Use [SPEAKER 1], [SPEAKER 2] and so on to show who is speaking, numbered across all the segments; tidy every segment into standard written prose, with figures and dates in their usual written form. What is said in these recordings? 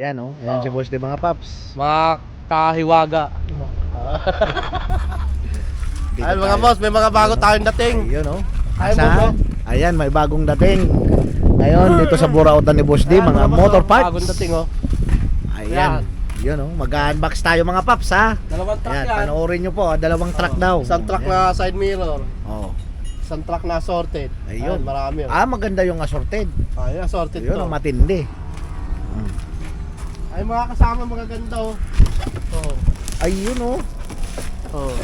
[SPEAKER 1] Yan oh, yan si Boss D mga paps.
[SPEAKER 2] Mga kahiwaga.
[SPEAKER 1] Dito
[SPEAKER 2] Ayun mga
[SPEAKER 1] tayo.
[SPEAKER 2] boss, may mga bago tayong dating.
[SPEAKER 1] Ayun oh.
[SPEAKER 2] Ayun,
[SPEAKER 1] Saan?
[SPEAKER 2] boss,
[SPEAKER 1] Ayan, may bagong dating. Ngayon dito sa Burautan ni Boss D,
[SPEAKER 2] Ayan,
[SPEAKER 1] mga
[SPEAKER 2] boss,
[SPEAKER 1] motor
[SPEAKER 2] bagong
[SPEAKER 1] parts.
[SPEAKER 2] dating oh.
[SPEAKER 1] Ayan. Yun oh, mag-unbox tayo mga paps ha.
[SPEAKER 2] Dalawang truck
[SPEAKER 1] Ayan,
[SPEAKER 2] yan.
[SPEAKER 1] panoorin nyo po, dalawang truck daw.
[SPEAKER 2] Isang truck
[SPEAKER 1] Ayan.
[SPEAKER 2] na side mirror.
[SPEAKER 1] Oh.
[SPEAKER 2] Isang truck na assorted.
[SPEAKER 1] Ayun.
[SPEAKER 2] Marami oh.
[SPEAKER 1] Ah, maganda yung assorted.
[SPEAKER 2] Ayun, assorted
[SPEAKER 1] Yun
[SPEAKER 2] to.
[SPEAKER 1] oh, matindi.
[SPEAKER 2] Ay mga kasama mga ganda oh. Oh.
[SPEAKER 1] Ayun oh.
[SPEAKER 2] Oh.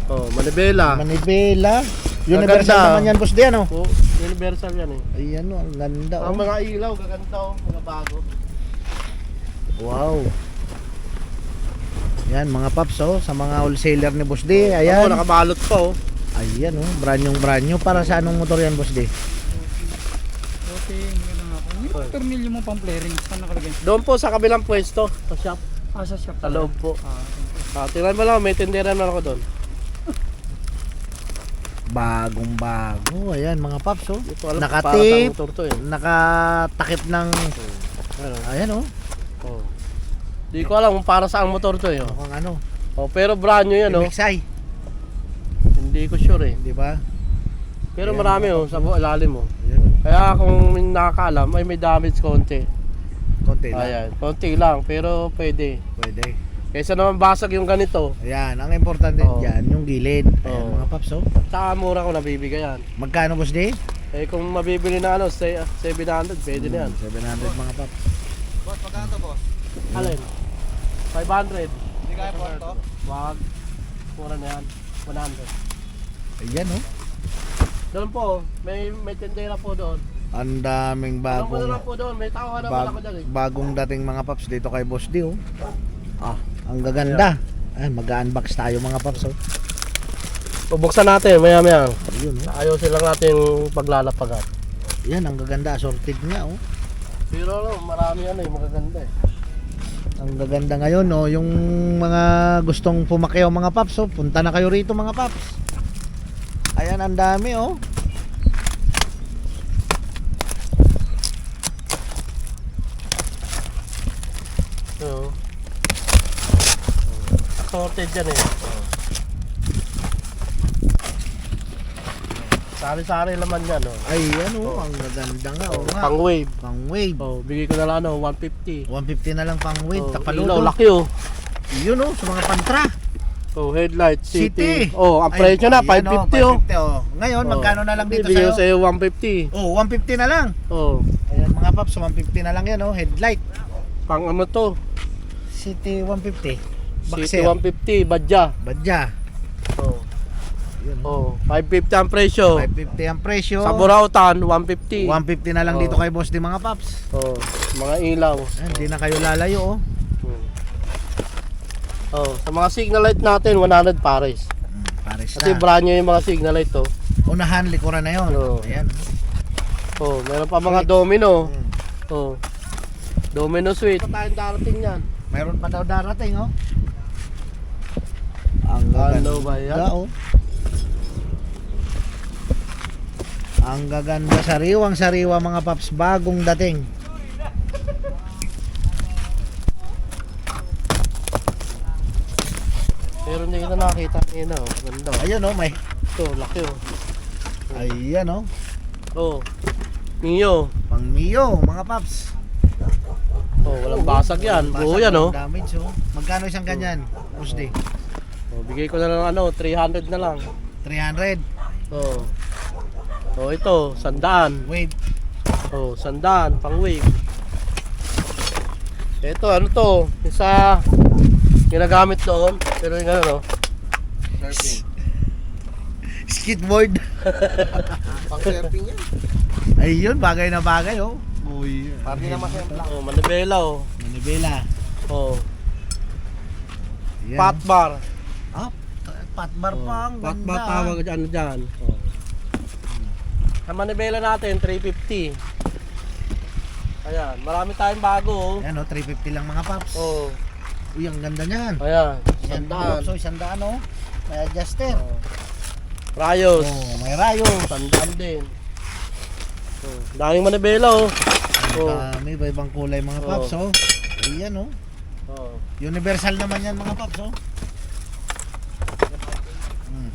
[SPEAKER 2] Oh, manibela.
[SPEAKER 1] Manibela. Universal
[SPEAKER 2] Maganda.
[SPEAKER 1] naman yan, Boss D ano.
[SPEAKER 2] Oh, universal yan eh.
[SPEAKER 1] Ayan oh, ang ganda oh.
[SPEAKER 2] Ang mga ilaw, gaganda oh, mga bago.
[SPEAKER 1] Wow. Yan mga paps oh, sa mga wholesaler ni Boss D. Ayan.
[SPEAKER 2] Oh, nakabalot pa oh.
[SPEAKER 1] Ayan oh, brand new para sa anong motor yan, Boss D?
[SPEAKER 3] Okay, magandang hapon. Yung tornilyo mo pang flaring, saan nakalagay?
[SPEAKER 2] Doon po sa kabilang pwesto, sa shop,
[SPEAKER 3] Sa shop.
[SPEAKER 2] sa loob po.
[SPEAKER 3] Ah,
[SPEAKER 2] Tingnan mo lang, may tindera na ako doon.
[SPEAKER 1] Bagong bago. Ayan mga paps oh.
[SPEAKER 2] Ito alam,
[SPEAKER 1] Nakatape.
[SPEAKER 2] para sa motor to eh.
[SPEAKER 1] Nakatakip ng
[SPEAKER 2] Ano?
[SPEAKER 1] ayan oh.
[SPEAKER 2] Oh. Di ko alam kung para sa motor to eh. Oh.
[SPEAKER 1] Mukhang ano.
[SPEAKER 2] Oh, pero brand new yan oh.
[SPEAKER 1] MXI,
[SPEAKER 2] Hindi ko sure eh.
[SPEAKER 1] di ba?
[SPEAKER 2] Pero
[SPEAKER 1] Ayan,
[SPEAKER 2] marami oh, sa ilalim oh.
[SPEAKER 1] Ayan oh.
[SPEAKER 2] Kaya kung may nakakaalam, ay may damage konti.
[SPEAKER 1] Konti lang.
[SPEAKER 2] Ayan, konti lang, pero pwede.
[SPEAKER 1] Pwede.
[SPEAKER 2] Kaysa naman basag yung ganito.
[SPEAKER 1] Ayan, ang importante
[SPEAKER 2] Oo.
[SPEAKER 1] diyan yung gilid. Ayan
[SPEAKER 2] Oo.
[SPEAKER 1] mga paps oh.
[SPEAKER 2] Saka mura ko nabibigay yan.
[SPEAKER 1] Magkano, Boss D?
[SPEAKER 2] Eh kung mabibili na ano, 700, pwede na yan.
[SPEAKER 1] 700 mga paps.
[SPEAKER 4] Boss, magkano to, boss?
[SPEAKER 2] Alin? 500.
[SPEAKER 4] Hindi kaya po to?
[SPEAKER 2] Wag. Mura na yan. 100.
[SPEAKER 1] Ayan oh.
[SPEAKER 2] Doon po, may tendera po doon.
[SPEAKER 1] Ang daming
[SPEAKER 2] Alam ko na
[SPEAKER 1] bagong
[SPEAKER 2] lang po doon, may tao naman ako dyan eh.
[SPEAKER 1] bagong dating mga paps dito kay Boss D oh. Ah, ang gaganda. Ay, mag-unbox tayo mga paps oh.
[SPEAKER 2] Bubuksan natin, maya maya.
[SPEAKER 1] Ayun oh.
[SPEAKER 2] Ayusin lang natin paglalapagan.
[SPEAKER 1] Yan ang gaganda, assorted nga oh.
[SPEAKER 2] Pero ano, marami ano eh, magaganda eh.
[SPEAKER 1] Ang gaganda ngayon oh, yung mga gustong pumakyaw mga paps oh, punta na kayo rito mga paps. Ayan, ang dami oh.
[SPEAKER 2] So, assorted yan eh. Sari-sari laman yan oh.
[SPEAKER 1] Ayan oh, ang gaganda nga oh. Nga.
[SPEAKER 2] Pang wave.
[SPEAKER 1] Pang wave.
[SPEAKER 2] Oh, bigay ko na lang ano, 150.
[SPEAKER 1] 150 na lang pang wave,
[SPEAKER 2] Oh, ilaw,
[SPEAKER 1] tapaludo.
[SPEAKER 2] laki oh.
[SPEAKER 1] Yun oh, sa mga pantra.
[SPEAKER 2] Oh, headlight, city.
[SPEAKER 1] City.
[SPEAKER 2] Oh, ang presyo na, 550 oh.
[SPEAKER 1] 550 oh. Ngayon, magkano na lang dito
[SPEAKER 2] Bigay ko
[SPEAKER 1] sa'yo?
[SPEAKER 2] sa'yo 150.
[SPEAKER 1] Oh, 150 na lang.
[SPEAKER 2] Oh,
[SPEAKER 1] Ayan mga paps, 150 na lang yan oh, headlight.
[SPEAKER 2] pang ano to?
[SPEAKER 1] City 150.
[SPEAKER 2] City
[SPEAKER 1] Boxer.
[SPEAKER 2] 150, badya.
[SPEAKER 1] Badya.
[SPEAKER 2] Oh,
[SPEAKER 1] Yun
[SPEAKER 2] oh,
[SPEAKER 1] oh.
[SPEAKER 2] 550 ang presyo.
[SPEAKER 1] 550 ang presyo.
[SPEAKER 2] Sa Burautan, 150.
[SPEAKER 1] 150 na lang
[SPEAKER 2] Oh.
[SPEAKER 1] dito kay Boss di mga paps.
[SPEAKER 2] Oh, mga ilaw.
[SPEAKER 1] Ayan, hindi na kayo lalayo oh.
[SPEAKER 2] Oh, sa mga signal light natin, 100 pares.
[SPEAKER 1] Pares
[SPEAKER 2] Kasi
[SPEAKER 1] na.
[SPEAKER 2] brand new yung mga signal light to.
[SPEAKER 1] Unahan, likuran na yun.
[SPEAKER 2] Oo.
[SPEAKER 1] Ayan.
[SPEAKER 2] Oh, meron pa mga domino.
[SPEAKER 1] Hmm.
[SPEAKER 2] Oh. Domino suite. Pa tayong darating yan.
[SPEAKER 1] Mayroon pa daw darating oh. Ang
[SPEAKER 2] Ano ba yan?
[SPEAKER 1] gaganda oh. Ang gaganda, sariwang sariwa mga paps, bagong dating.
[SPEAKER 2] Pero hindi kita nakakita ngayon oh. Ganda oh.
[SPEAKER 1] Ayun oh, may.
[SPEAKER 2] Ito, laki oh.
[SPEAKER 1] Ayan oh.
[SPEAKER 2] Oh. Mio.
[SPEAKER 1] Pang Mio mga paps.
[SPEAKER 2] Oh, walang basag yan.
[SPEAKER 1] Basag,
[SPEAKER 2] Buo yan oh.
[SPEAKER 1] walang damage oh. Magkano isang ganyan? Boss D?
[SPEAKER 2] Oh, bigay ko na lang ano, 300 na lang.
[SPEAKER 1] 300.
[SPEAKER 2] Oh. Oh, ito, 100.
[SPEAKER 1] Wait.
[SPEAKER 2] Oh, 100 pang wave. Ito, ano to? Isa ginagamit doon, pero yung ano, no?
[SPEAKER 4] Surfing.
[SPEAKER 1] Skateboard.
[SPEAKER 4] Pang surfing yan.
[SPEAKER 1] Ayun, bagay na bagay oh. Uy.
[SPEAKER 4] Party na masempla.
[SPEAKER 2] Oh, manibela oh.
[SPEAKER 1] Manibela.
[SPEAKER 2] Oh,
[SPEAKER 1] Ayan.
[SPEAKER 2] pot bar.
[SPEAKER 1] Ah, patbar pa ang
[SPEAKER 2] Pot
[SPEAKER 1] ganda.
[SPEAKER 2] bar tawag ano dyan. Oh. Sa manibela natin, 350. Ayan, marami tayong bago oh.
[SPEAKER 1] Ayan oh, 350 lang mga paps.
[SPEAKER 2] Oh,
[SPEAKER 1] Uy, ang ganda niyan.
[SPEAKER 2] ayan,
[SPEAKER 1] Ayan,
[SPEAKER 2] 100.
[SPEAKER 1] so 100 oh. May adjuster.
[SPEAKER 2] Oh. Rayos,
[SPEAKER 1] Oh, may rayo.
[SPEAKER 2] 100 din. Oh, daming manibela oh. Oh.
[SPEAKER 1] Dami, iba-ibang kulay mga
[SPEAKER 2] Oh.
[SPEAKER 1] paps, oh. Ayan, oh.
[SPEAKER 2] Oh.
[SPEAKER 1] Universal naman yan mga paps, oh. Hmm.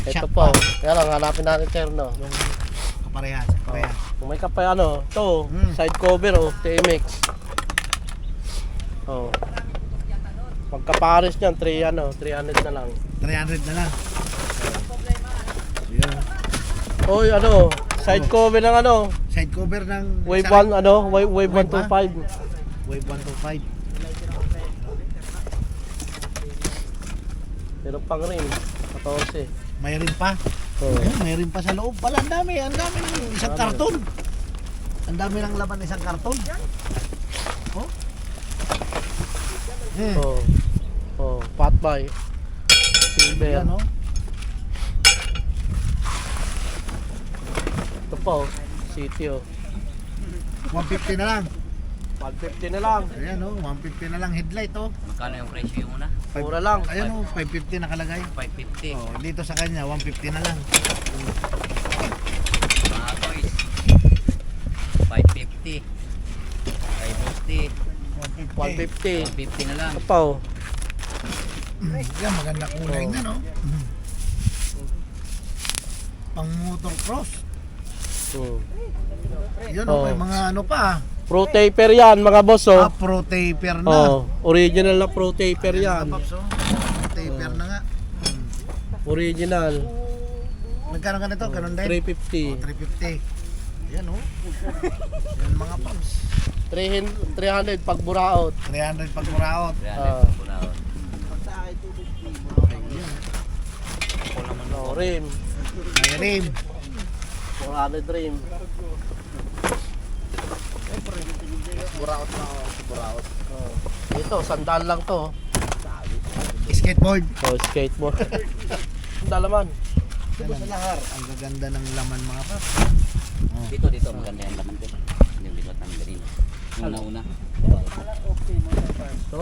[SPEAKER 2] Ito
[SPEAKER 1] Shot
[SPEAKER 2] po. Kaya lang, hanapin natin terno.
[SPEAKER 1] Yung kaparehas, kaparehas.
[SPEAKER 2] Kung may kapay ano, ito,
[SPEAKER 1] Hmm.
[SPEAKER 2] side cover oh, TMX. Oh. Pagkapares niyan, 300 na lang.
[SPEAKER 1] 300 na lang. Ayan.
[SPEAKER 2] Oy, ano, side cover ng ano,
[SPEAKER 1] Side cover ng
[SPEAKER 2] wave
[SPEAKER 1] isa
[SPEAKER 2] 1, ano, wave
[SPEAKER 1] Wave
[SPEAKER 2] 125.
[SPEAKER 1] Wave 125.
[SPEAKER 2] Meron pang rin, 14.
[SPEAKER 1] May rin pa.
[SPEAKER 2] Oh.
[SPEAKER 1] Ayun, may rin pa sa loob pala. Ang dami ng isang
[SPEAKER 2] Dami.
[SPEAKER 1] karton. Ang dami ng laman ng isang karton. Oh. Hmm.
[SPEAKER 2] Oh. Oh, Fatboy. Silver.
[SPEAKER 1] Ayan, oh.
[SPEAKER 2] Ito po, City oh.
[SPEAKER 1] 150 na lang.
[SPEAKER 2] 150 na lang.
[SPEAKER 1] Ayan, oh. 150 na lang headlight, oh.
[SPEAKER 5] Magkano yung presyo yung una?
[SPEAKER 2] Mura lang.
[SPEAKER 1] Ayan, oh. 550 nakalagay.
[SPEAKER 5] 550.
[SPEAKER 1] Oh, dito sa kanya 150 na lang.
[SPEAKER 5] Mga toys. 550. 550.
[SPEAKER 2] 150.
[SPEAKER 5] 150 na lang.
[SPEAKER 2] Ito po.
[SPEAKER 1] Yan, maganda kulay
[SPEAKER 2] Oh.
[SPEAKER 1] na, no? Pang motocross.
[SPEAKER 2] Hmm.
[SPEAKER 1] Yun,
[SPEAKER 2] Oh.
[SPEAKER 1] oh. May mga ano pa.
[SPEAKER 2] Pro taper yan mga boss oh.
[SPEAKER 1] Pro taper na.
[SPEAKER 2] Oh, original na pro taper yan.
[SPEAKER 1] Mga paps, oh. Pro taper na nga.
[SPEAKER 2] Original.
[SPEAKER 1] Magkano ganito? Ganun din?
[SPEAKER 2] 350.
[SPEAKER 1] 350. Yan, oh. Yan mga paps.
[SPEAKER 2] 300 pag buraot.
[SPEAKER 1] 300 pag muraot.
[SPEAKER 2] Ah. No, rim.
[SPEAKER 1] May rim.
[SPEAKER 2] 400 rim.
[SPEAKER 4] Buraot na ako. Buraot.
[SPEAKER 2] Oh. Ito, sandal lang to.
[SPEAKER 1] Skateboard.
[SPEAKER 2] Oh, skateboard. Sandal naman.
[SPEAKER 1] Ang gaganda ng laman mga paps.
[SPEAKER 5] Dito maganda yung laman ko. Yung likod namin kanina. Yung una.
[SPEAKER 2] Ito.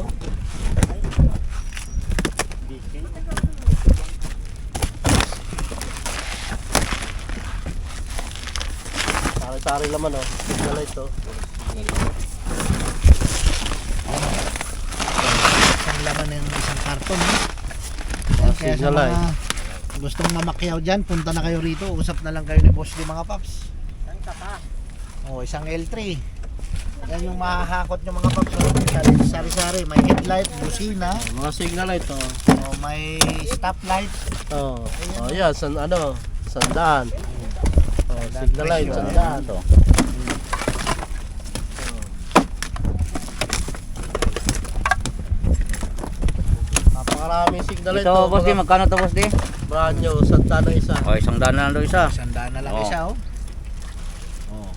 [SPEAKER 2] Sari-sari naman oh. Signal light oh.
[SPEAKER 1] Isang laman ng isang karton.
[SPEAKER 2] Oh,
[SPEAKER 1] Kaya sa
[SPEAKER 2] signal light.
[SPEAKER 1] mga gustong namakyaw dyan, punta na kayo rito. Usap na lang kayo ni Boss Lee mga paps. Oh, isang L3. Yan yung mahahakot yung mga paps. Oh. Sari-sari. May headlight, busina.
[SPEAKER 2] Mga signal light oh.
[SPEAKER 1] Oh, may stoplight.
[SPEAKER 2] Oh. Oh, yeah, ano, sandaan. Oh, signal light,
[SPEAKER 1] Presyo.
[SPEAKER 2] sandaan.
[SPEAKER 5] to.
[SPEAKER 2] Napakaraming signal light
[SPEAKER 5] Ito
[SPEAKER 2] oh.
[SPEAKER 5] boss di, magkano to boss di?
[SPEAKER 2] Brand new, sandaan na isa.
[SPEAKER 5] O, 100 na lang daw isa.
[SPEAKER 1] Sandaan na lang
[SPEAKER 5] Oh.
[SPEAKER 1] isa, oh. Oh.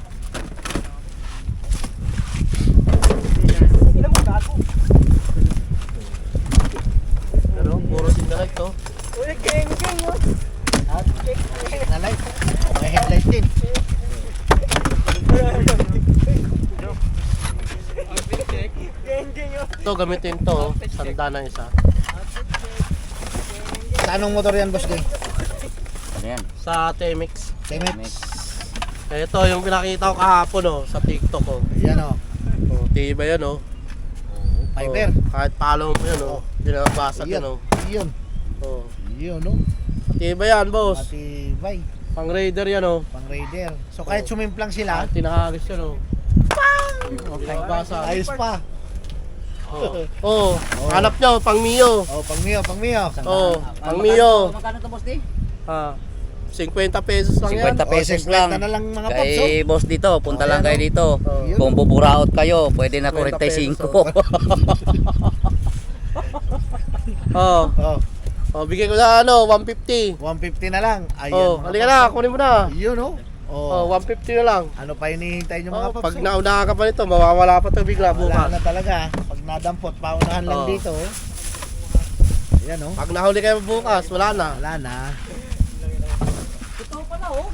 [SPEAKER 2] Pero puro signal light oh.
[SPEAKER 1] Na light. Oh, may headlight din.
[SPEAKER 2] Ito gamitin to oh. Sandaan na isa.
[SPEAKER 1] Sa anong motor yan, Boss Lee?
[SPEAKER 5] Ano yan?
[SPEAKER 2] Sa TMX.
[SPEAKER 1] Temex.
[SPEAKER 2] Ito yung pinakita ko kahapon oh, sa TikTok oh.
[SPEAKER 1] Yan, oh.
[SPEAKER 2] Oh, tiba yan oh.
[SPEAKER 1] Fiber.
[SPEAKER 2] Oh, kahit follow mo yan oh. Hindi na mabasag yan oh.
[SPEAKER 1] Yun.
[SPEAKER 2] Oh.
[SPEAKER 1] Yun, oh.
[SPEAKER 2] Tiba yan boss.
[SPEAKER 1] Matibay.
[SPEAKER 2] Pang raider yan oh.
[SPEAKER 1] Pang raider. So kahit sumimplang sila,
[SPEAKER 2] Kahit tinahagis yan oh. Hindi na mabasag.
[SPEAKER 1] ayos pa.
[SPEAKER 2] Oh. Oh. Hanap nyo, pang Mio.
[SPEAKER 1] Oh, pang Mio, pang Mio.
[SPEAKER 2] Oh, pang Mio.
[SPEAKER 5] Magkano to boss di?
[SPEAKER 2] Ah, 50 pesos lang yan.
[SPEAKER 5] 50 pesos
[SPEAKER 1] Oh, 50
[SPEAKER 5] lang.
[SPEAKER 1] na lang mga paps, oh.
[SPEAKER 5] Kay boss dito, punta lang kayo dito.
[SPEAKER 2] Oh.
[SPEAKER 1] Yun.
[SPEAKER 5] Kung buburaot kayo, pwede na
[SPEAKER 2] 50
[SPEAKER 5] 45.
[SPEAKER 2] Oh.
[SPEAKER 1] Oh,
[SPEAKER 2] Oh, bigay ko na ano, 150.
[SPEAKER 1] 150 na lang. Ayun.
[SPEAKER 2] Oh,
[SPEAKER 1] mga
[SPEAKER 2] halika
[SPEAKER 1] paps,
[SPEAKER 2] na,
[SPEAKER 1] oh.
[SPEAKER 2] kunin mo na.
[SPEAKER 1] Yun, oh.
[SPEAKER 2] Oh,
[SPEAKER 1] Oh.
[SPEAKER 2] 150 na lang.
[SPEAKER 1] Ano pa hinihintay nyo mga
[SPEAKER 2] Oh,
[SPEAKER 1] paps?
[SPEAKER 2] pag
[SPEAKER 1] oh?
[SPEAKER 2] naunahan ka pa nito, mawawala pa 'to bigla
[SPEAKER 1] Wala
[SPEAKER 2] bukas.
[SPEAKER 1] na talaga. Pag nadampot, paunahan lang
[SPEAKER 2] Oh.
[SPEAKER 1] dito, oh. Ayan, oh.
[SPEAKER 2] Pag nahuli kayo bukas, wala na.
[SPEAKER 1] Wala na.
[SPEAKER 3] Totoo pala oh.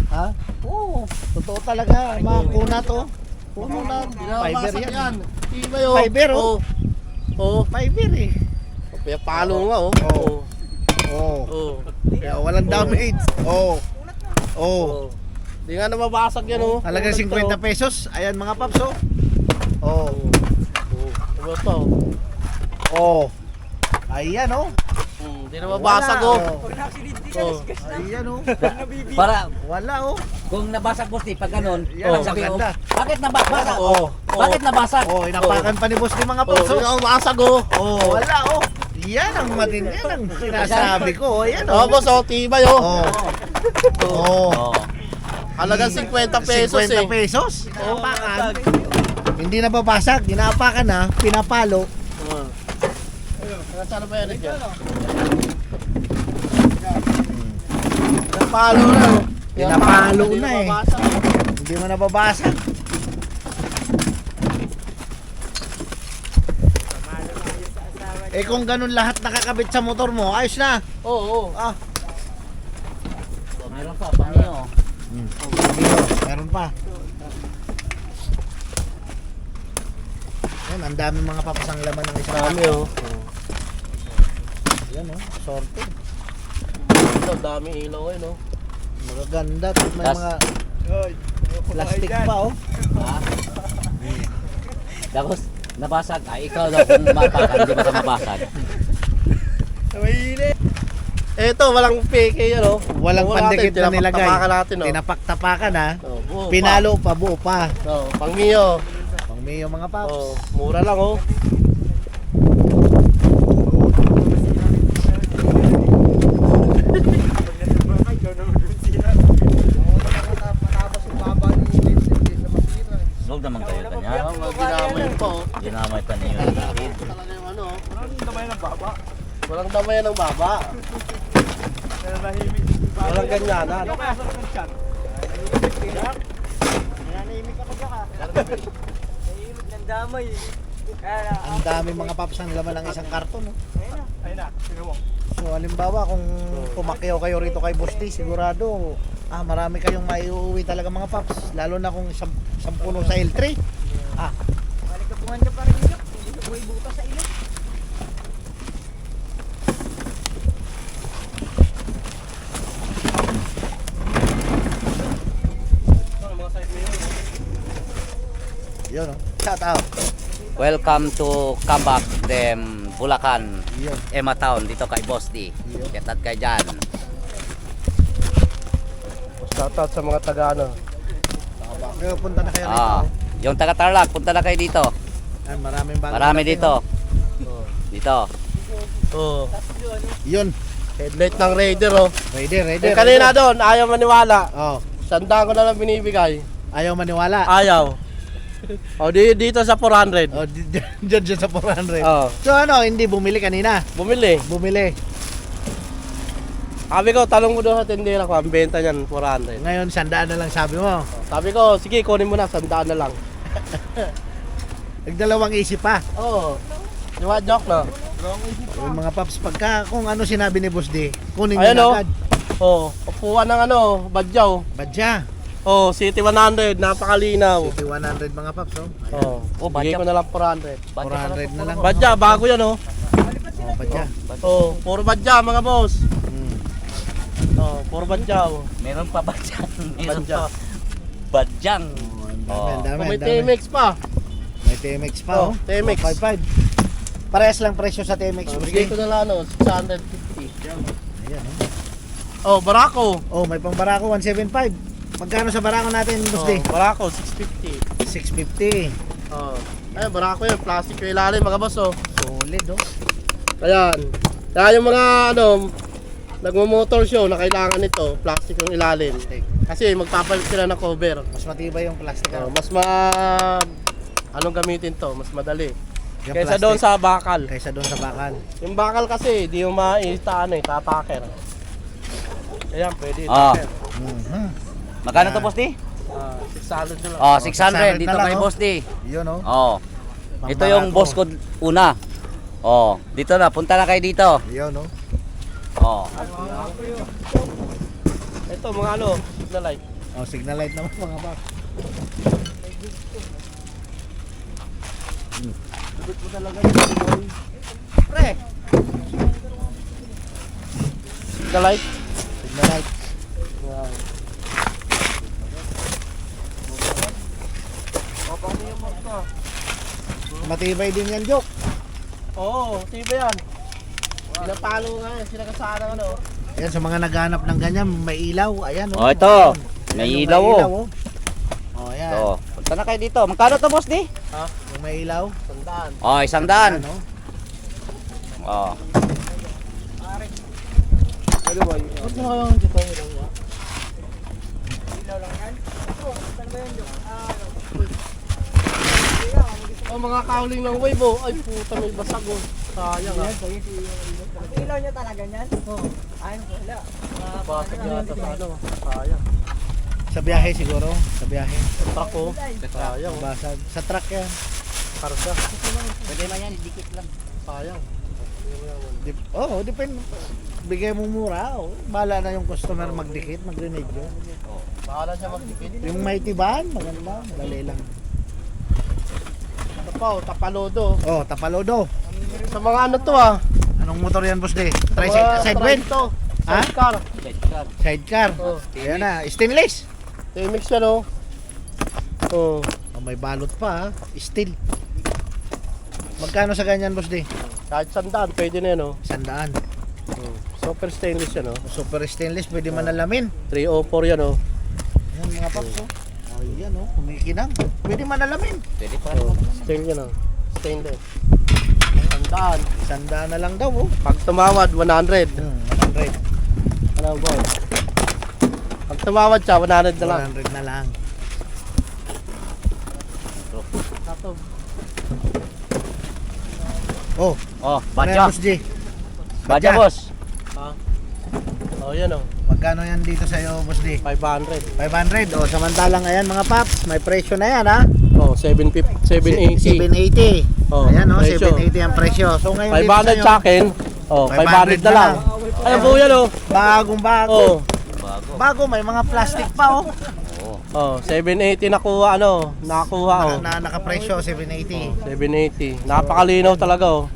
[SPEAKER 1] Ha? Oo. Totoo talaga. Mga kuna to. Puno na.
[SPEAKER 2] Hindi na
[SPEAKER 1] Fiber
[SPEAKER 2] mabasag
[SPEAKER 1] yan.
[SPEAKER 2] Tiba yun.
[SPEAKER 1] Fiber, oh.
[SPEAKER 2] Oh.
[SPEAKER 1] Fiber eh.
[SPEAKER 2] Kaya palo nga oh.
[SPEAKER 1] Oh.
[SPEAKER 2] Oh.
[SPEAKER 1] Oh.
[SPEAKER 2] Oh.
[SPEAKER 1] Kaya walang damage. Oh. Oh.
[SPEAKER 2] Oh. Di nga nababasag yan oh.
[SPEAKER 1] Halagang 50 pesos. Ayan mga paps oh. Oh.
[SPEAKER 2] Ano to?
[SPEAKER 1] Oh. Ayan oh.
[SPEAKER 2] Di nababasag oh. Oh.
[SPEAKER 1] Ayan oh.
[SPEAKER 5] Para
[SPEAKER 1] Wala oh.
[SPEAKER 5] kung nabasag boss di pag ganun,
[SPEAKER 1] Yan,
[SPEAKER 5] sabi ko,
[SPEAKER 1] maganda.
[SPEAKER 5] bakit nabasag?
[SPEAKER 2] Oh.
[SPEAKER 5] Bakit nabasag?
[SPEAKER 1] Oh, inapakan pa ni boss ni mga
[SPEAKER 2] Oh,
[SPEAKER 1] paps
[SPEAKER 2] di
[SPEAKER 1] oh.
[SPEAKER 2] nababasag oh.
[SPEAKER 1] Oh, wala oh. Yan ang matindi. Yan ang sinasabi ko. Ayan oh.
[SPEAKER 2] Oh, boss oh, tibay oh.
[SPEAKER 1] Oh. Oh.
[SPEAKER 5] Oh.
[SPEAKER 2] Halagang 50 pesos
[SPEAKER 1] 50
[SPEAKER 2] eh.
[SPEAKER 1] pesos. Inapakan. Hindi na babasag. Inapakan na. Pinapalo.
[SPEAKER 2] Saan ba yan dyan? Pinapalo na.
[SPEAKER 1] Pinapalo
[SPEAKER 2] Hindi
[SPEAKER 1] na eh.
[SPEAKER 2] nababasag.
[SPEAKER 1] Hindi mo nababasag. Eh kung ganun lahat nakakabit sa motor mo, ayos na.
[SPEAKER 2] Oo.
[SPEAKER 1] Ah,
[SPEAKER 5] Meron pa, pamiyo.
[SPEAKER 1] meron pa. Yan, ang dami mga papasang laman ng isang
[SPEAKER 2] Dami oh.
[SPEAKER 1] Yan oh, sorte.
[SPEAKER 2] Ito, dami ilaw eh no.
[SPEAKER 1] Magaganda. May
[SPEAKER 5] Tas-
[SPEAKER 1] mga plastic pa oh.
[SPEAKER 5] Ha? Tapos, nabasag. Ay, ikaw daw kung mapakan, hindi ba ka mabasag?
[SPEAKER 2] Ito, walang peke yan oh.
[SPEAKER 1] Walang
[SPEAKER 2] Wala
[SPEAKER 1] pandikit
[SPEAKER 2] natin,
[SPEAKER 1] na nilagay.
[SPEAKER 2] tinapak-tapakan natin oh.
[SPEAKER 1] Tinapak-tapakan ha.
[SPEAKER 2] Oh, buo pa.
[SPEAKER 1] Pinalo pa, buo pa.
[SPEAKER 2] Oh, pangmiyo.
[SPEAKER 1] Pang Mio mga paps.
[SPEAKER 2] Oh, mura lang oh.
[SPEAKER 5] Huwag naman kayo kanya.
[SPEAKER 2] Ginamay pa oh.
[SPEAKER 5] Ginamay pa niyo yung lapid.
[SPEAKER 2] Talaga yung ano. Walang damayan ng baba. Walang damayan ng baba. Walang ganyanan.
[SPEAKER 1] Ang dami mga paps ang laman ng isang karton. No? So halimbawa kung pumakyaw kayo rito kay Boss D, sigurado marami kayong maiuwi talaga mga paps. Lalo na kung 10 sa L3. Ah, yun oh. Shout out.
[SPEAKER 5] Welcome to Kambak, Dem, Bulacan,
[SPEAKER 1] Yun.
[SPEAKER 5] Emma Town, dito kay Boss D. Ketat kay dyan.
[SPEAKER 2] Shoutout sa mga taga ano.
[SPEAKER 1] Kaya punta na kayo rito.
[SPEAKER 5] Ah, yung taga Tarlac, punta na kayo dito.
[SPEAKER 1] Ayan, maraming bagong
[SPEAKER 5] Marami
[SPEAKER 1] dating,
[SPEAKER 5] dito.
[SPEAKER 2] Oh.
[SPEAKER 5] Dito.
[SPEAKER 2] Oh.
[SPEAKER 1] Yun.
[SPEAKER 2] Headlight ng Raider oh.
[SPEAKER 1] Ready.
[SPEAKER 2] Eh, kanina doon, ayaw maniwala.
[SPEAKER 1] Oh,
[SPEAKER 2] Sandaan ko na lang binibigay.
[SPEAKER 1] ayaw maniwala.
[SPEAKER 2] Ayaw. Oh, dito sa 400.
[SPEAKER 1] Oh, dyan sa 400.
[SPEAKER 2] Oh,
[SPEAKER 1] So ano, hindi bumili kanina.
[SPEAKER 2] bumili.
[SPEAKER 1] Bumili.
[SPEAKER 2] Sabi ko, talong mo doon sa tindera ko, ang benta niyan 400.
[SPEAKER 1] Ngayon, 100 na lang sabi mo.
[SPEAKER 2] Sabi ko, sige, kunin mo na, 100 na lang.
[SPEAKER 1] Nagdalawang isip pa.
[SPEAKER 2] Oo. Di ba, joke no?
[SPEAKER 1] Yung mga paps, pagka kung ano sinabi ni Boss D, kunin
[SPEAKER 2] Ayan,
[SPEAKER 1] nyo
[SPEAKER 2] oh.
[SPEAKER 1] na agad.
[SPEAKER 2] Oo, upuan ng ano, badyaw.
[SPEAKER 1] Badya.
[SPEAKER 2] Oo, City 100, napakalinaw.
[SPEAKER 1] City 100 mga paps, oh.
[SPEAKER 2] Oo,
[SPEAKER 5] Oh,
[SPEAKER 2] bigay
[SPEAKER 5] badyaw.
[SPEAKER 2] ko na lang 400.
[SPEAKER 1] 400 na lang.
[SPEAKER 2] Badya, bago yan oh.
[SPEAKER 1] Oh, badya.
[SPEAKER 2] Oo, puro badya mga boss.
[SPEAKER 1] Hmm.
[SPEAKER 2] Oo, puro badyaw.
[SPEAKER 5] Meron pa ba dyan? Meron
[SPEAKER 2] Badya.
[SPEAKER 5] pa. Badyang.
[SPEAKER 1] Ang dami,
[SPEAKER 2] Kung may
[SPEAKER 1] ang dami.
[SPEAKER 2] TMX pa.
[SPEAKER 1] May TMX pa, oh.
[SPEAKER 2] Oh, TMX.
[SPEAKER 1] 55. Parehas lang presyo sa TMX.
[SPEAKER 2] Oh,
[SPEAKER 1] Boss
[SPEAKER 2] bigay
[SPEAKER 1] D.
[SPEAKER 2] ko na lang ano, 650.
[SPEAKER 1] Ayan,
[SPEAKER 2] Oh, Barako.
[SPEAKER 1] oh. Oh, may pang Barako 175. Magkano sa Barako natin, Boss D?
[SPEAKER 2] Oh, Barako 650.
[SPEAKER 1] 650.
[SPEAKER 2] Oh. Ayun, Barako yun, plastic yung ilalim mga boss oh.
[SPEAKER 1] Solid, oh.
[SPEAKER 2] Ayan. Kaya yung mga ano, nagmo-motor show na kailangan nito, plastic yung ilalim. Kasi magpapalit sila ng cover.
[SPEAKER 1] Mas matibay yung plastic.
[SPEAKER 2] Oh,
[SPEAKER 1] ano?
[SPEAKER 2] mas anong gamitin to, mas madali.
[SPEAKER 1] Yung
[SPEAKER 2] Kaysa
[SPEAKER 1] plastic.
[SPEAKER 2] doon sa bakal.
[SPEAKER 1] Kaysa doon sa bakal.
[SPEAKER 2] Yung bakal kasi, di yung maitaan eh, tataker. Ayan, pwede
[SPEAKER 5] Ah.
[SPEAKER 2] taker.
[SPEAKER 1] Mhm.
[SPEAKER 5] Magkano to, Boss D?
[SPEAKER 2] 600 na lang.
[SPEAKER 5] Oh,
[SPEAKER 1] 600
[SPEAKER 5] 600 dito
[SPEAKER 1] na lang,
[SPEAKER 5] kay
[SPEAKER 1] oh.
[SPEAKER 5] Boss D.
[SPEAKER 1] Yun, oh.
[SPEAKER 5] Oh.
[SPEAKER 1] Pang
[SPEAKER 5] Ito yung
[SPEAKER 1] Barako.
[SPEAKER 5] boss ko una. Oh, dito na, punta na kayo dito.
[SPEAKER 1] Yun, oh.
[SPEAKER 5] Oh.
[SPEAKER 2] Ito mga ano, na light.
[SPEAKER 1] Oh, signal light naman mga boss.
[SPEAKER 2] Pre! Na light.
[SPEAKER 1] Signal light.
[SPEAKER 2] Wow.
[SPEAKER 1] Matibay din yan, Jok.
[SPEAKER 2] Oo, tiba yan. Pinapalo nga yan, sinakasana ano.
[SPEAKER 1] Ayan, sa mga naghanap ng ganyan, may ilaw. Ayan,
[SPEAKER 5] Oh, ito.
[SPEAKER 1] Ayan,
[SPEAKER 5] May
[SPEAKER 1] yung
[SPEAKER 5] ilaw, oh.
[SPEAKER 1] Oh, ayan.
[SPEAKER 5] So, punta na kayo dito. Magkano to, boss, di?
[SPEAKER 1] Yung may ilaw.
[SPEAKER 2] Sandaan.
[SPEAKER 5] Oh, 100.
[SPEAKER 1] Ano?
[SPEAKER 5] Oh.
[SPEAKER 2] Ano ba yun? Ba't mo kayong dito yung ilaw niya? Oh, mga kauling ng wave oh. Ay puta, may basag oh. Sayang ah.
[SPEAKER 6] Ilaw niya talaga niyan? Oo. Ayun po, wala.
[SPEAKER 2] Basag yata sa ano. Sayang.
[SPEAKER 1] Sa biyahe siguro. Sa biyahe.
[SPEAKER 2] Truck oh. Sayang.
[SPEAKER 1] Basag. Sa truck yan.
[SPEAKER 2] Karga.
[SPEAKER 5] Pwede man yan, dikit lang.
[SPEAKER 2] Sayang.
[SPEAKER 1] Oo, depende. Bigay mo mura. Oh. Bahala na yung customer magdikit, magrenedyo.
[SPEAKER 2] Bahala siya magdikit.
[SPEAKER 1] Yung mighty van, maganda. Dali lang.
[SPEAKER 2] Ito pa oh, tapalodo.
[SPEAKER 1] Oh, tapalodo.
[SPEAKER 2] Sa mga ano to ah.
[SPEAKER 1] Anong motor yan, boss de?
[SPEAKER 2] Mga
[SPEAKER 1] Side wind?
[SPEAKER 2] to.
[SPEAKER 1] Ha?
[SPEAKER 2] Sidecar.
[SPEAKER 5] Sidecar.
[SPEAKER 1] Sidecar.
[SPEAKER 2] Oh.
[SPEAKER 1] Ayan na, stainless.
[SPEAKER 2] T-Mix yan oh. Oh.
[SPEAKER 1] Oh, may balot pa ha. Steel. Magkano sa ganyan, boss de?
[SPEAKER 2] Kahit sandaan, pwede na yan oh.
[SPEAKER 1] 100.
[SPEAKER 2] Super stainless yan oh.
[SPEAKER 1] Super stainless, pwede manalamin.
[SPEAKER 2] 304 yan oh.
[SPEAKER 1] Ayan mga paps oh. Oh, yan oh, kumikinang. Pwede manalamin.
[SPEAKER 5] Pwede pa.
[SPEAKER 2] Oh. Stainless yan oh. Stainless. Sandaan.
[SPEAKER 1] 100 na lang daw oh.
[SPEAKER 2] Pag tumawad, 100.
[SPEAKER 1] 100.
[SPEAKER 2] Ano ba? Pag tumawad siya, 100 na lang.
[SPEAKER 1] 100 na lang.
[SPEAKER 2] Tato.
[SPEAKER 1] Oh,
[SPEAKER 5] Oh,
[SPEAKER 1] ano yan,
[SPEAKER 5] badya.
[SPEAKER 1] boss G?
[SPEAKER 5] Badya, boss.
[SPEAKER 2] Ha? Oh, yan oh.
[SPEAKER 1] Magkano yan dito sa'yo, boss D?
[SPEAKER 2] 500.
[SPEAKER 1] 500. Oh, samantalang ayan mga paps, may presyo na yan ha.
[SPEAKER 2] Oh, 750, 780.
[SPEAKER 1] 780.
[SPEAKER 2] Oh,
[SPEAKER 1] Ayan oh,
[SPEAKER 2] presyo.
[SPEAKER 1] 780 ang presyo. So ngayon dito
[SPEAKER 2] 500
[SPEAKER 1] sa'yo,
[SPEAKER 2] sa akin. Oh, 500 na lang. Ayan po yan oh.
[SPEAKER 1] bagong bago.
[SPEAKER 2] Oh.
[SPEAKER 5] Bago.
[SPEAKER 1] Bago, may mga plastic pa oh.
[SPEAKER 5] Oh.
[SPEAKER 2] Oh, 780 nakuha ano, nakakuha oh.
[SPEAKER 1] Na nakapresyo, 780.
[SPEAKER 2] 780. Napakalinaw talaga oh.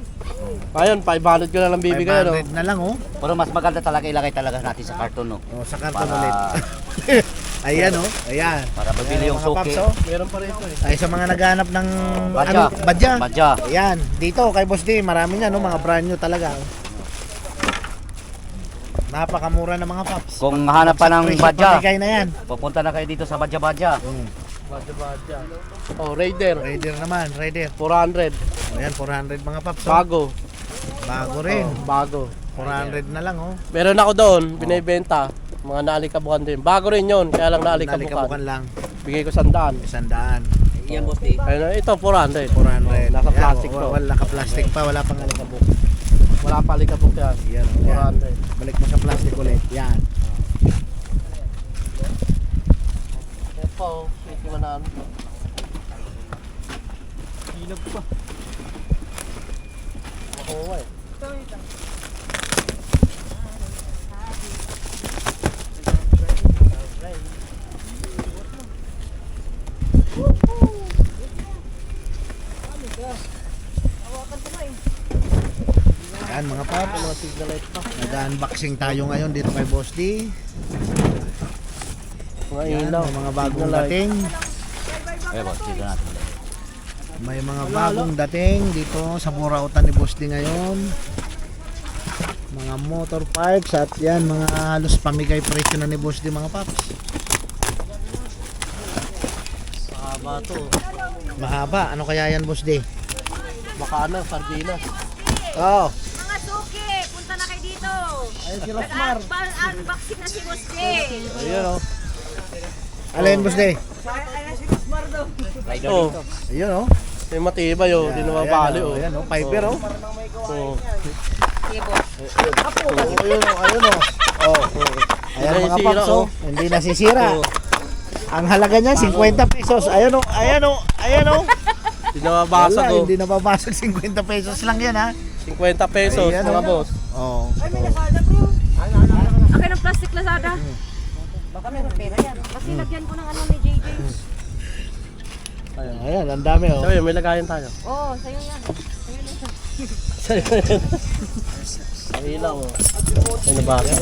[SPEAKER 2] Ngayon, 500 ko na lang bibigay no.
[SPEAKER 1] 500 na lang oh.
[SPEAKER 5] Pero mas maganda talaga ilagay talaga natin sa karton, no?
[SPEAKER 1] Oh, sa karton
[SPEAKER 5] Para-
[SPEAKER 1] ulit. Ayan oh, ayan.
[SPEAKER 5] Para mabili
[SPEAKER 1] Ayan,
[SPEAKER 5] yung
[SPEAKER 1] mga
[SPEAKER 5] suki.
[SPEAKER 1] paps, oh.
[SPEAKER 2] Meron pa rito eh.
[SPEAKER 1] Ay sa mga naghahanap ng
[SPEAKER 5] Badya.
[SPEAKER 1] badya.
[SPEAKER 5] Badya.
[SPEAKER 1] Ayan, dito kay Boss D, marami na no, mga brand new talaga. Napakamura ng mga paps.
[SPEAKER 5] Kung hanap pa ng
[SPEAKER 1] Presyo
[SPEAKER 5] badya,
[SPEAKER 1] pamigay na yan.
[SPEAKER 5] pupunta na kayo dito sa badya-badya.
[SPEAKER 2] Badya. Oh, Raider.
[SPEAKER 1] Raider naman, Raider.
[SPEAKER 2] 400.
[SPEAKER 1] O yan, 400 mga paps. Oh.
[SPEAKER 2] Bago.
[SPEAKER 1] Bago rin.
[SPEAKER 2] Oh, bago.
[SPEAKER 1] 400 na lang oh.
[SPEAKER 2] Meron ako doon, binibenta. Mga naalikabukan din. Bago rin yon, kaya lang naalikabukan.
[SPEAKER 1] Nalikabukan lang,
[SPEAKER 2] Bigay ko 100.
[SPEAKER 1] 100.
[SPEAKER 5] Yan, boss, di.
[SPEAKER 2] Ayun, ito 400.
[SPEAKER 1] 400.
[SPEAKER 2] Nasa
[SPEAKER 1] Yan,
[SPEAKER 2] plastic to.
[SPEAKER 1] Wala naka-plastic pa, wala pang alikabok.
[SPEAKER 2] Wala pa alikabok yan.
[SPEAKER 1] Yan, oh, yan.
[SPEAKER 2] 400.
[SPEAKER 1] Balik mo sa plastic ulit. Yan.
[SPEAKER 2] Ito, ito na.
[SPEAKER 3] Ilog pa.
[SPEAKER 2] Makuha eh.
[SPEAKER 1] Yan mga paps.
[SPEAKER 2] Mga signal light pa.
[SPEAKER 1] Nag-unboxing tayo ngayon dito kay Boss D.
[SPEAKER 2] Mga
[SPEAKER 1] Yan,
[SPEAKER 2] ilaw.
[SPEAKER 1] may mga bagong
[SPEAKER 2] Signal light.
[SPEAKER 1] dating.
[SPEAKER 5] Ay, boss, dito natin.
[SPEAKER 1] May mga bagong dating dito sa burautan ni Boss D ngayon. Mga motor parts at yan mga halos pamigay presyo na ni Boss D mga paps.
[SPEAKER 2] Mahaba to.
[SPEAKER 1] Mahaba. Ano kaya yan Boss D?
[SPEAKER 2] Baka ano, sardinas.
[SPEAKER 1] Oh.
[SPEAKER 7] Mga suki, punta na kayo dito.
[SPEAKER 1] Ayun si Rosmar.
[SPEAKER 7] Unboxing na si Boss J.
[SPEAKER 1] Ayun oh. Alin Boss D?
[SPEAKER 5] Rider
[SPEAKER 2] Oh,
[SPEAKER 5] dito.
[SPEAKER 1] Ayun oh.
[SPEAKER 2] may matibay oh, di nawabali oh.
[SPEAKER 1] Ayan oh, fiber oh.
[SPEAKER 2] Oh.
[SPEAKER 1] Ayun oh, ayun oh. Oh. Ayan
[SPEAKER 2] Hindi
[SPEAKER 1] mga
[SPEAKER 2] nasisira,
[SPEAKER 1] paps oh. Hindi nasisira.
[SPEAKER 2] Oh.
[SPEAKER 1] Ang halaga niya 50 pesos. Ayun oh, ayan oh, ayan oh.
[SPEAKER 2] Di nawabasag
[SPEAKER 1] Wala,
[SPEAKER 2] oh.
[SPEAKER 1] hindi nababasag 50 pesos lang yan ha.
[SPEAKER 2] 50 pesos
[SPEAKER 1] Ayan,
[SPEAKER 2] mga
[SPEAKER 1] oh.
[SPEAKER 2] boss.
[SPEAKER 1] Oh.
[SPEAKER 7] Okay ng plastic Lazada. Baka meron pera yan. Kasi lagyan ko ng ano ni JJ.
[SPEAKER 1] Ayan, ang dami oh.
[SPEAKER 2] So yun, may lagayan tayo.
[SPEAKER 7] Oo, sa'yo yan. Sa'yo na.
[SPEAKER 2] Ang ilaw oh. Ay nabasa.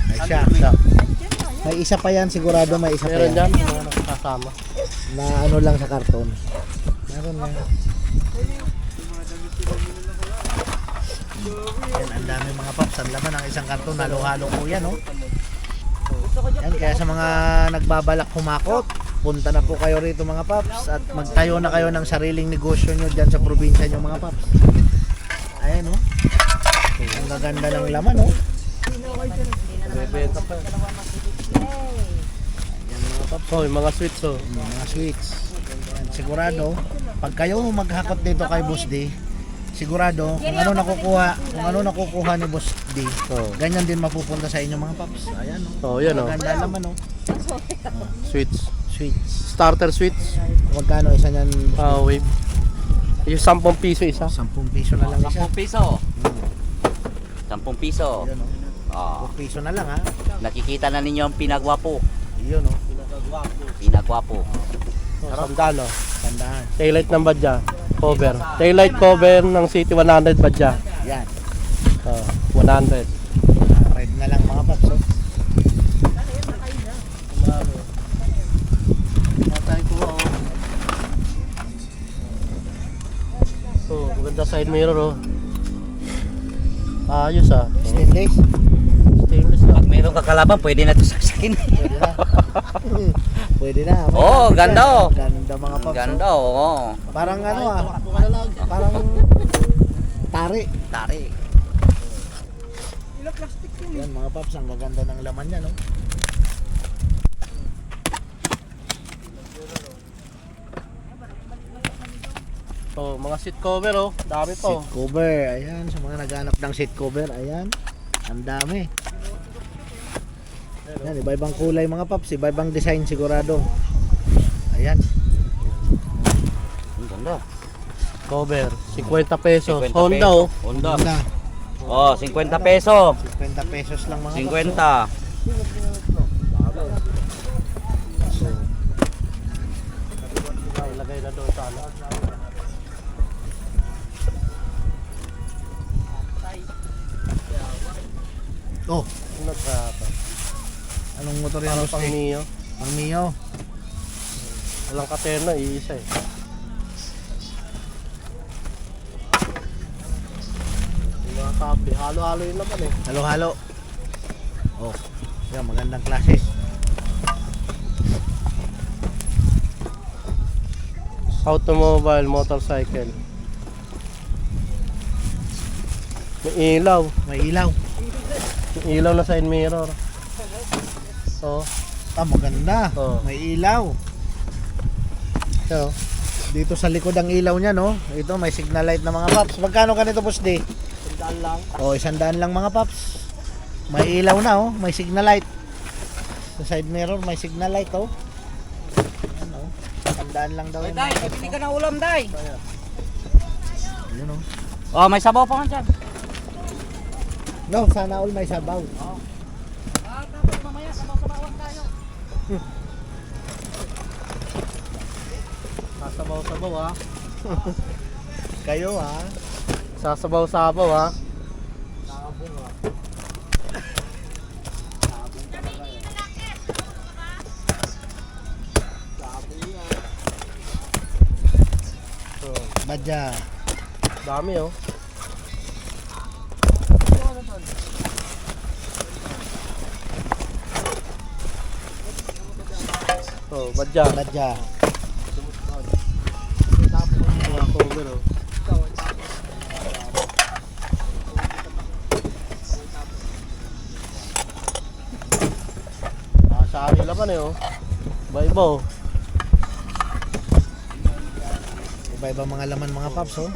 [SPEAKER 1] Ay siya. May isa pa yan, sigurado may isa pa
[SPEAKER 2] Meron
[SPEAKER 1] yan.
[SPEAKER 2] dyan, mga nakasama.
[SPEAKER 1] Na ano lang sa karton. Meron na. Yan, ang dami mga paps. Ang laman ng isang karton. Halo-halo po yan, oh. Yan, kaya sa mga nagbabalak humakot, punta na po kayo rito mga paps at magtayo na kayo ng sariling negosyo nyo dyan sa probinsya nyo mga paps. Ayan, oh. Ang gaganda ng laman, oh.
[SPEAKER 2] Bebenta pa.
[SPEAKER 1] Yan mga paps.
[SPEAKER 2] Oh, yung mga sweets oh.
[SPEAKER 1] Mga sweets. Yan, sigurado, pag kayo maghakot dito kay Boss D, sigurado kung ano nakukuha ni Boss D,
[SPEAKER 2] Oh.
[SPEAKER 1] ganyan din mapupunta sa inyo mga paps. Ayan, oh.
[SPEAKER 2] Oh, yan oh.
[SPEAKER 1] Ganda naman, oh.
[SPEAKER 2] Sweets.
[SPEAKER 1] Sweets.
[SPEAKER 2] Starter sweets.
[SPEAKER 1] Magkano isa niyan?
[SPEAKER 2] Ah, wave. Yung 10 piso isa.
[SPEAKER 1] 10 piso na lang isa.
[SPEAKER 5] 10 piso. 10 piso.
[SPEAKER 1] Ayun, oh.
[SPEAKER 5] Oh,
[SPEAKER 1] 10 piso na lang, ha.
[SPEAKER 5] nakikita na ninyo ang pinagwapo.
[SPEAKER 1] Yun, oh.
[SPEAKER 5] Pinagwapo.
[SPEAKER 2] Oh, sandal oh.
[SPEAKER 1] Tandaan.
[SPEAKER 2] Taillight ng badya. Cover. Taillight cover ng City 100 badya.
[SPEAKER 1] Yan.
[SPEAKER 2] Oh, 100.
[SPEAKER 1] Red na lang mga paps, oh.
[SPEAKER 2] Matay ko oh. Oh, maganda side mirror oh. Ayos ah.
[SPEAKER 1] Stainless.
[SPEAKER 2] Stainless ah.
[SPEAKER 5] Pag mayroong kakalaban, pwede na ito saksakin.
[SPEAKER 1] Pwede na. Pwede na.
[SPEAKER 5] Oh, ganda, oh.
[SPEAKER 1] Ganda mga paps,
[SPEAKER 5] Ganda,
[SPEAKER 1] oh.
[SPEAKER 5] oo.
[SPEAKER 1] Parang ano, ah. Parang tari.
[SPEAKER 5] Tari.
[SPEAKER 1] Yan mga paps, ang gaganda ng laman niya, no?
[SPEAKER 2] Oh, mga seat cover oh. Dami pa oh.
[SPEAKER 1] Seat cover, ayan. Sa mga naghanap ng seat cover, ayan. Ang dami. Yan, iba-ibang kulay mga paps, iba-ibang design sigurado. Ayan.
[SPEAKER 5] Ang ganda.
[SPEAKER 2] Cover. 50 pesos.
[SPEAKER 5] 50
[SPEAKER 2] Honda
[SPEAKER 5] peso.
[SPEAKER 2] oh.
[SPEAKER 5] Honda.
[SPEAKER 1] Ganda.
[SPEAKER 5] Oh, 50 peso.
[SPEAKER 1] 50 pesos lang mga
[SPEAKER 5] 50.
[SPEAKER 2] Ilagay na doon sa ano.
[SPEAKER 1] Oh,
[SPEAKER 2] Nagkata.
[SPEAKER 1] anong motor yan?
[SPEAKER 2] Parang
[SPEAKER 1] Boss
[SPEAKER 2] pang
[SPEAKER 1] D?
[SPEAKER 2] Mio.
[SPEAKER 1] Pang Mio.
[SPEAKER 2] Walang katerna, iisa eh. Yung mga kape, halo-halo yun naman eh.
[SPEAKER 1] Halo-halo. Oh, yan, magandang klase.
[SPEAKER 2] Automobile, motorcycle. May ilaw.
[SPEAKER 1] May ilaw.
[SPEAKER 2] May ilaw na side mirror. So,
[SPEAKER 1] Ah, maganda.
[SPEAKER 2] Oh.
[SPEAKER 1] May ilaw.
[SPEAKER 2] so
[SPEAKER 1] Dito sa likod ang ilaw niya, no? Ito, may signal light na mga paps. Magkano ganito, Boss D?
[SPEAKER 2] sandaan lang.
[SPEAKER 1] Oh, 100 lang mga paps. May ilaw na, oh. May signal light. Sa side mirror, may signal light, oh. Ano? 100 lang daw yun.
[SPEAKER 5] Day, bibili ka ng ulam, Day.
[SPEAKER 1] Yun, oh.
[SPEAKER 5] Oh, may sabaw pa nga dyan.
[SPEAKER 1] No, sana all may sabaw.
[SPEAKER 5] Tapos mamaya, sabaw-sabawan tayo.
[SPEAKER 2] Sasabaw-sabaw ha.
[SPEAKER 1] Kayo, ha?
[SPEAKER 2] Sasabaw-sabaw ha.
[SPEAKER 1] Badya.
[SPEAKER 2] Dami oh. Oh, badya.
[SPEAKER 1] Badya.
[SPEAKER 2] Mga cover oh. Sari laman eh oh. Iba-iba oh.
[SPEAKER 1] Iba-iba mga laman mga paps, oh.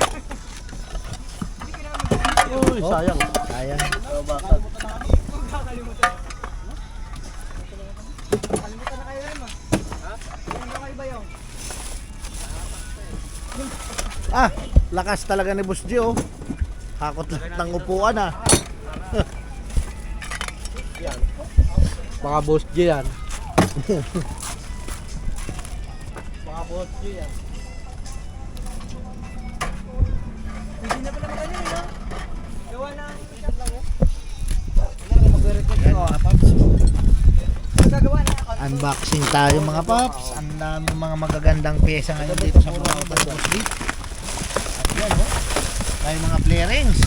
[SPEAKER 2] Uy,
[SPEAKER 1] Oh.
[SPEAKER 2] sayang.
[SPEAKER 1] Ayan. Ah, lakas talaga ni Boss G, oh. Hakot lahat ng upuan, ah.
[SPEAKER 2] Mga boss G yan. Mga boss G yan.
[SPEAKER 6] Hindi na pala magano yun, no? Gawa na ang shot lang, oh.
[SPEAKER 1] Ayan, mga paps.
[SPEAKER 6] Gagawa
[SPEAKER 1] Unboxing tayo mga paps. Ang dami mga magagandang pyesa ngayon dito sa Burautan Boss D. At yan oh. Tayo mga flarings.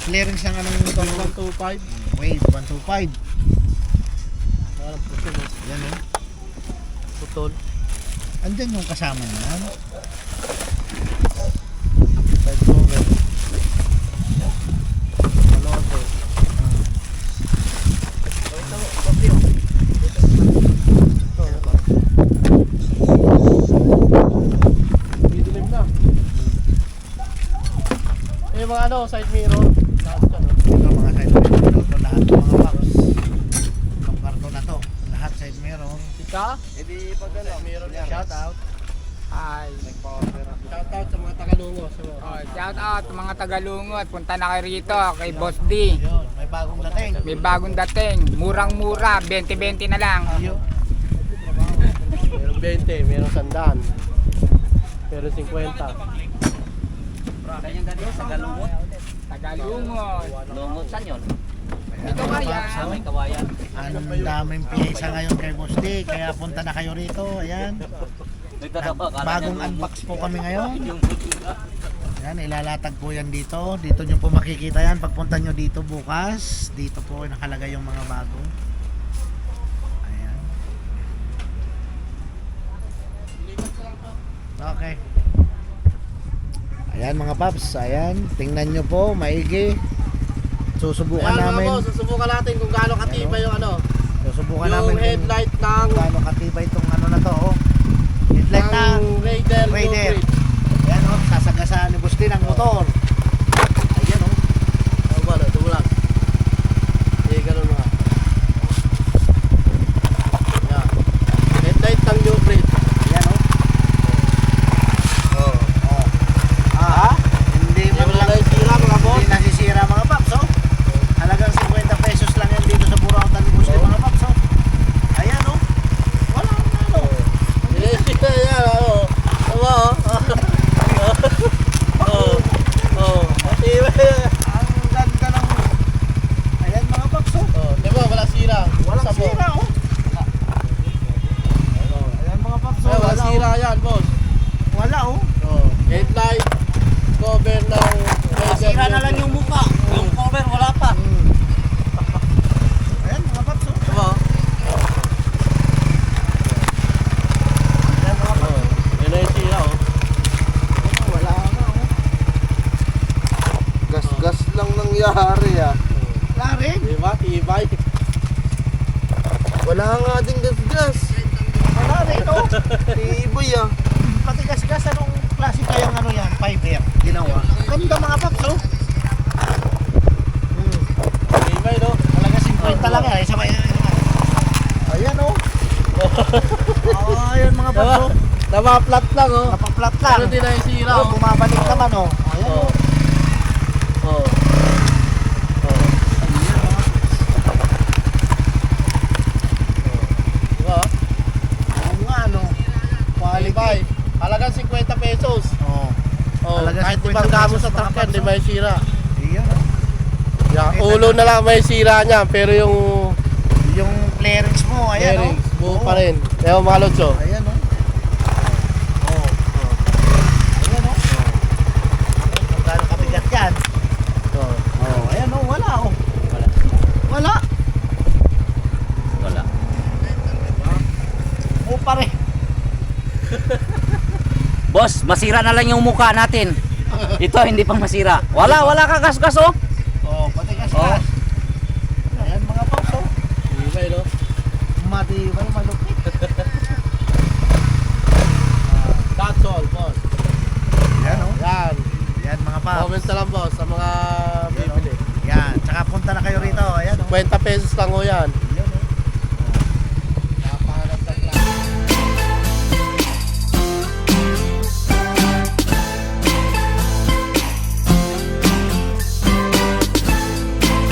[SPEAKER 1] Flarings ng anong ito?
[SPEAKER 2] 125.
[SPEAKER 1] Wave 125.
[SPEAKER 2] Parang puso mo.
[SPEAKER 1] Yan oh.
[SPEAKER 2] Putol.
[SPEAKER 1] Andyan yung kasama niyan.
[SPEAKER 2] Side cover. Maloto. Didilim na. Eh mga ano, side mirror. Lahat ka, no?
[SPEAKER 1] Ito mga side mirror to lahat ng mga paps. Itong karton na to. Lahat side mirror.
[SPEAKER 2] Ika?
[SPEAKER 4] Hindi pag ano,
[SPEAKER 2] Mirror niya.
[SPEAKER 1] Shout out.
[SPEAKER 3] Hi.
[SPEAKER 2] Shout out sa mga Tagalungo.
[SPEAKER 3] Oh, shout out mga Tagalungot. Punta na kayo rito kay Boss D.
[SPEAKER 1] Yun, may bagong dating.
[SPEAKER 3] May bagong dating. Murang-mura. 20-20 na lang.
[SPEAKER 1] Yun.
[SPEAKER 2] Meron 20, meron 100. Meron 50.
[SPEAKER 5] Kanyang ganito sa galungot.
[SPEAKER 3] Tagalungot.
[SPEAKER 5] Lungot, saan yun?
[SPEAKER 3] Ito kaya.
[SPEAKER 5] Sa may kawayan.
[SPEAKER 1] Ang daming pyesa ngayon kay Boss D, kaya punta na kayo rito. Ayan. Bagong unbox po kami ngayon. Ayan, ilalatag po yan dito. Dito nyo po makikita yan. Pagpunta nyo dito bukas, dito po nakalagay yung mga bago. Ayan. Okay. Ayan mga paps, ayan. Tingnan nyo po, maigi. Susubukan
[SPEAKER 2] Ayan mga
[SPEAKER 1] namin.
[SPEAKER 2] boss, susubukan natin kung gaano katibay yung ano.
[SPEAKER 1] Susubukan
[SPEAKER 2] Yung
[SPEAKER 1] namin kung
[SPEAKER 2] headlight ng
[SPEAKER 1] gaano katibay itong ano na to. Oh. Headlight ng
[SPEAKER 2] Raider.
[SPEAKER 1] Raider.
[SPEAKER 2] Blue Bridge.
[SPEAKER 1] Ayan o, sasagasaan ni Boss D ng motor. Ayan o.
[SPEAKER 2] Oh, wala, tumulat. Eh, ganun mga. Ayan. Headlight ng Blue Bridge.
[SPEAKER 1] Ayan o. Oh. Ah, hindi
[SPEAKER 2] Hindi
[SPEAKER 1] man
[SPEAKER 2] mo na
[SPEAKER 1] lang,
[SPEAKER 2] naisira mga boss.
[SPEAKER 1] hindi nasisira mga paps o. Halagang 50 pesos lang yan dito sa Burautan ni Boss D mga paps o. Ayan o. Wala na ano.
[SPEAKER 2] Naisira yan, ano. Tama, oh. Oh. Oh. Matibay.
[SPEAKER 1] Ang ganda ng... Ayan mga paps o.
[SPEAKER 2] Oh, diba, wala sira.
[SPEAKER 1] Walang
[SPEAKER 2] Sabo.
[SPEAKER 1] sira o. Ayan mga paps o.
[SPEAKER 2] Eh, wala sira yan, boss.
[SPEAKER 1] Wala o.
[SPEAKER 2] Oh. Headlight, cover ng Raider.
[SPEAKER 5] Masira na
[SPEAKER 2] Blue
[SPEAKER 5] lang yung mukha. Yung cover, wala pa.
[SPEAKER 1] Ayan mga paps o.
[SPEAKER 2] Bridge. Diba?
[SPEAKER 1] Ayan mga paps.
[SPEAKER 2] Oh. Yan na yung sira, oh.
[SPEAKER 1] Wala na o.
[SPEAKER 4] Gas-gas lang nangyari ah.
[SPEAKER 1] Wala rin.
[SPEAKER 2] Diba, tibay.
[SPEAKER 4] Wala nga din gas-gas.
[SPEAKER 1] Wala rin o.
[SPEAKER 4] Tibay ah.
[SPEAKER 1] Pati gas-gas, anong klase kayang ano yan? Fiber. Ginawa. Ganda mga paps oh.
[SPEAKER 2] Tibay, no?
[SPEAKER 1] Talaga 50 lang yan. Isa ba yan? Ayan oh. Ayan mga paps oh.
[SPEAKER 2] Napa-flat lang, oh.
[SPEAKER 1] Napaplat lang.
[SPEAKER 2] Pero di na yung sira,
[SPEAKER 1] Oh,
[SPEAKER 2] oh.
[SPEAKER 1] bumabalik naman oh. Ayan
[SPEAKER 2] Oh.
[SPEAKER 1] oh.
[SPEAKER 2] Oh. Oh. Diba?
[SPEAKER 1] Oo nga ano.
[SPEAKER 2] Tibay.
[SPEAKER 1] Quality.
[SPEAKER 2] Halagang 50 pesos.
[SPEAKER 1] Oh.
[SPEAKER 2] Oh,
[SPEAKER 1] Halagang
[SPEAKER 2] kahit
[SPEAKER 1] 50
[SPEAKER 2] ibang gamo
[SPEAKER 1] pesos,
[SPEAKER 2] sa
[SPEAKER 1] mga
[SPEAKER 2] truck yan,
[SPEAKER 1] paps,
[SPEAKER 2] di ba yung sira?
[SPEAKER 1] Ayan oh.
[SPEAKER 2] Yeah, ulo na lang may sira niya, pero yung
[SPEAKER 1] Yung clearance mo, ayan
[SPEAKER 2] bearings,
[SPEAKER 1] oh.
[SPEAKER 2] buo
[SPEAKER 1] Oo.
[SPEAKER 2] pa rin. Ewan mga lotso.
[SPEAKER 1] Ayan oh. Oh. Ayan oh. Kung gaano kabigat yan.
[SPEAKER 2] Oh.
[SPEAKER 1] Oh, ayan oh, wala oh.
[SPEAKER 5] Wala.
[SPEAKER 1] Wala.
[SPEAKER 5] Wala.
[SPEAKER 1] O pare.
[SPEAKER 5] Boss, masira na lang yung mukha natin. Ito, hindi pang masira. Wala ka gas-gas oh.
[SPEAKER 1] Oh, pati gas.
[SPEAKER 5] Oh.
[SPEAKER 1] Ayan mga paps oh.
[SPEAKER 2] Tibay, no?
[SPEAKER 1] Matibay, malupit.
[SPEAKER 2] That's all, boss.
[SPEAKER 1] Yan oh.
[SPEAKER 2] Yan.
[SPEAKER 1] Yan mga paps.
[SPEAKER 2] Comments na lang, boss, sa mga bibili.
[SPEAKER 1] Yan, tsaka punta na kayo rito. Ayan oh.
[SPEAKER 2] 50 pesos lang, oh, yan.